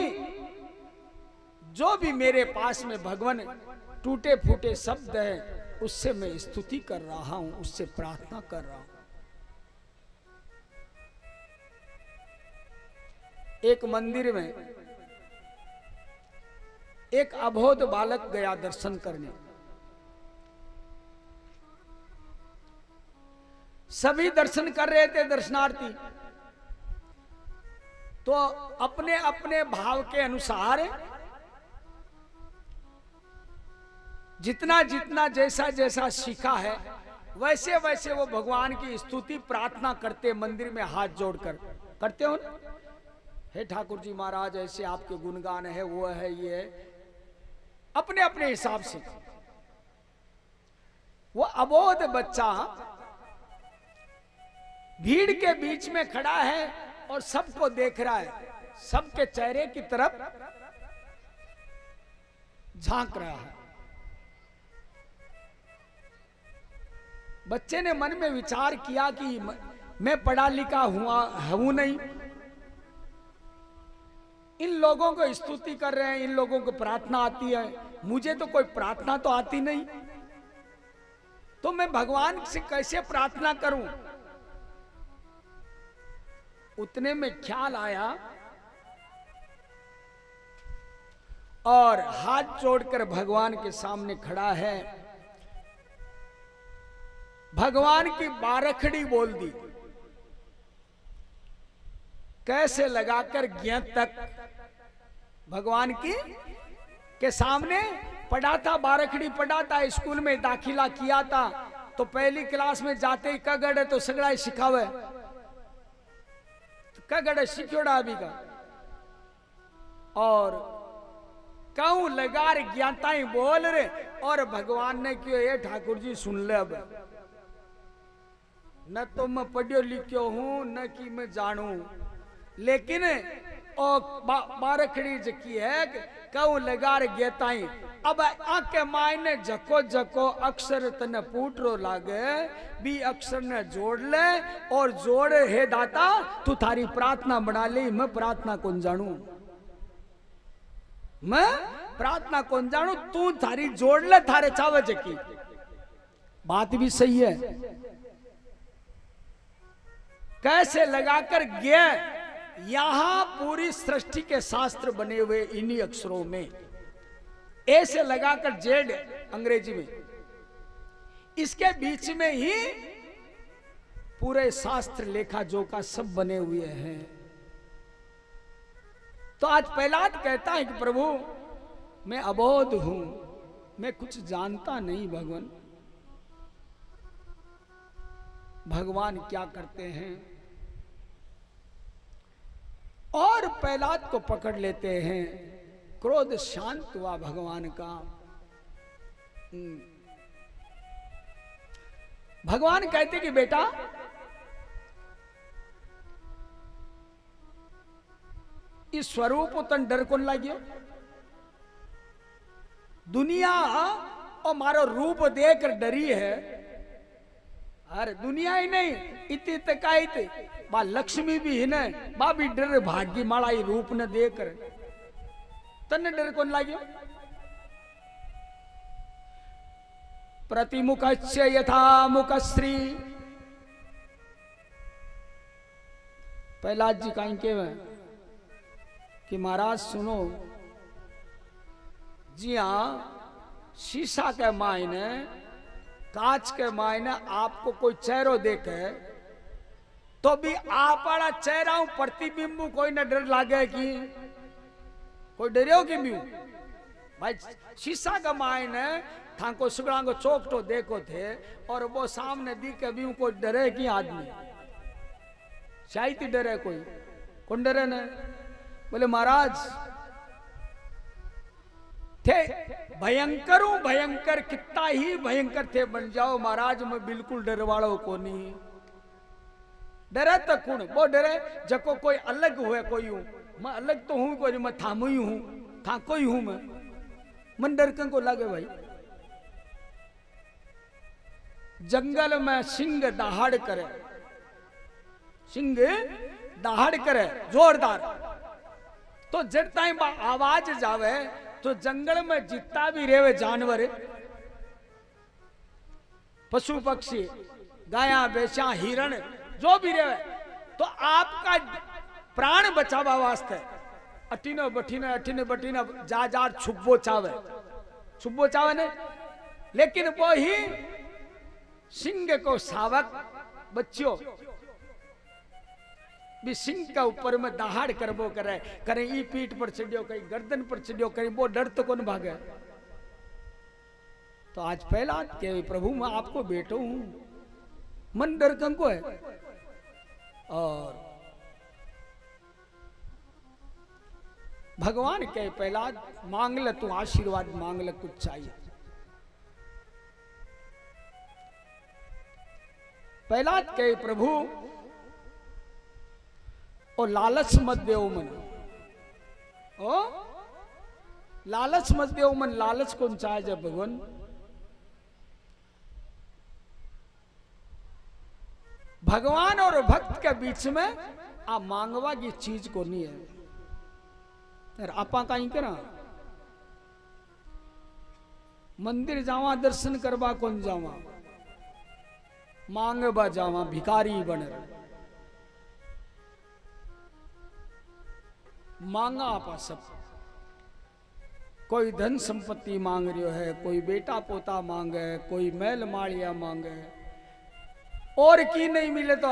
जो भी मेरे पास में भगवान टूटे फूटे शब्द है उससे मैं स्तुति कर रहा हूं, उससे प्रार्थना कर रहा हूं। एक मंदिर में एक अबोध बालक गया दर्शन करने। सभी दर्शन कर रहे थे दर्शनार्थी, तो अपने अपने भाव के अनुसार जितना जितना जैसा जैसा सीखा है वैसे वैसे वो भगवान की स्तुति प्रार्थना करते, मंदिर में हाथ जोड़कर करते हो ना, हे ठाकुर जी महाराज ऐसे आपके गुणगान है, वो है, ये है, अपने अपने हिसाब से। वो अबोध बच्चा भीड़ के बीच में खड़ा है और सबको देख रहा है, सबके चेहरे की तरफ झांक रहा है। बच्चे ने मन में विचार किया कि मैं पढ़ा लिखा हूं नहीं, इन लोगों को स्तुति कर रहे हैं, इन लोगों को प्रार्थना आती है, मुझे तो कोई प्रार्थना तो आती नहीं, तो मैं भगवान से कैसे प्रार्थना करूं। उतने में ख्याल आया और हाथ जोड़कर भगवान के सामने खड़ा है। भगवान की बारखड़ी बोल दी, कैसे लगाकर ज्ञ तक भगवान की के सामने पढ़ा था, बारखड़ी पढ़ा था, स्कूल में दाखिला किया था, तो पहली क्लास में जाते ही कगड़ है तो सगड़ा ही सिखावे, तो कगड़ सिखोड़ा अभी का, और कहूं लगार ज्ञाता ही बोल रहे, और भगवान ने क्यों, ये ठाकुर जी सुन ले, अब न तो मैं पढ़ियो लिखियो हूं न कि मैं जानू, लेकिन बारखड़ी जकी है कहूं लगार गेताई, अब आके मायने जको जको अक्षर तने पूटरो लागे, भी अक्षर ने जोड़ ले, और जोड़े हे दाता तू थारी प्रार्थना बना ले, मैं प्रार्थना कौन जानू, मैं प्रार्थना कौन जानू, तू थारी जोड़ ले थारे चावे जकी, बात भी सही है। कैसे लगाकर गे, यहां पूरी सृष्टि के शास्त्र बने हुए इन्हीं अक्षरों में, ऐसे लगाकर जेड अंग्रेजी में, इसके बीच में ही पूरे शास्त्र लेखा जोखा सब बने हुए हैं। तो आज प्रहलाद कहता है कि प्रभु मैं अबोध हूं, मैं कुछ जानता नहीं भगवान, भगवान क्या करते हैं, और प्रहलाद को पकड़ लेते हैं, क्रोध शांत हुआ भगवान का। भगवान कहते कि बेटा इस स्वरूप तन डर कौन लागियो, दुनिया और मारो रूप देख डरी है, अरे दुनिया ही नहीं इतनी तकाइत बा लक्ष्मी भी है न, बा भी डर भाग्य माला रूप न देकर, तने डर कौन लागियो। प्रतिमुखस्य यथा मुखश्री, प्रहलाद जी कहीं के कि महाराज सुनो जी, हाँ शीशा के मायने, कांच के मायने आपको कोई चेहरो देखे तो भी आप चेहरा प्रतिबिंब कोई न डर लागे कि कोई डरियो कि म्यू भाई, शीशा का मायने था को सुगड़ा को चौकटो देखो थे, और वो सामने दिखे भी कोई डरे कि आदमी, शायद ही डरे कोई, कौन डरे न। बोले महाराज थे भयंकर हूं, भयंकर कितना ही भयंकर थे बन जाओ महाराज, मैं बिल्कुल डरवाड़ो को नहीं, डरे तो कौन, वो डरे जको कोई अलग हुए, कोई हूं मैं अलग तो हूं, कोई मैं थामू ही हूं, था कोई हूं मैं, मन डर को लगे भाई। जंगल में सिंह दहाड़ करे, सिंह दहाड़ करे जोरदार, तो जब टाइम आवाज जावे तो जंगल में जितना भी रेवे जानवर, पशु पक्षी, गाया भैंसा हिरण जो भी रेवे, तो आपका प्राण बचावा वास्ते अटीनो बटीने जा जार छुपो चावे ने, लेकिन वो ही सिंह को सावक बच्चों भी सिंह का ऊपर में दहाड़ करबो करे, कहीं ई पीठ पर चढ़ियो, कहीं गर्दन पर चढ़ियो, कहीं वो डर तो कौन भागे। तो आज पहला के प्रभु मैं आपको बेटो हूं, मन डर को है, और भगवान के पहला मांग ले, तू आशीर्वाद मांग ले, कुछ चाहिए। पहला के प्रभु और लालच मत देओ मन, ओ लालच मत देओ मन, लालच कौन चाहे जब भगवान, भगवान और भक्त के बीच में आ मांगवा की चीज को नहीं है। आपा कहीं करा मंदिर जावा, दर्शन करवा कौन जावा, मांगवा जावा, भिखारी बन मांगा आपा सब, कोई धन संपत्ति मांग रही है, कोई बेटा पोता मांगे, कोई मैल माड़िया मांगे, और की नहीं मिले तो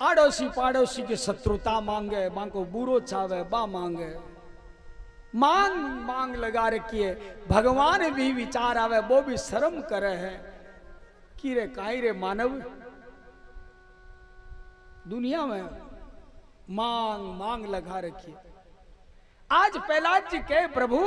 आड़ोसी पाड़ोसी की शत्रुता मांगे, मां को बुरो चावे बा मांगे, मांग मांग लगा रखी है। भगवान भी विचार आवे वो भी शर्म करे है कि रे काई रे मानव दुनिया में मांग मांग लगा रखी है। आज प्रहलाद जी कहे प्रभु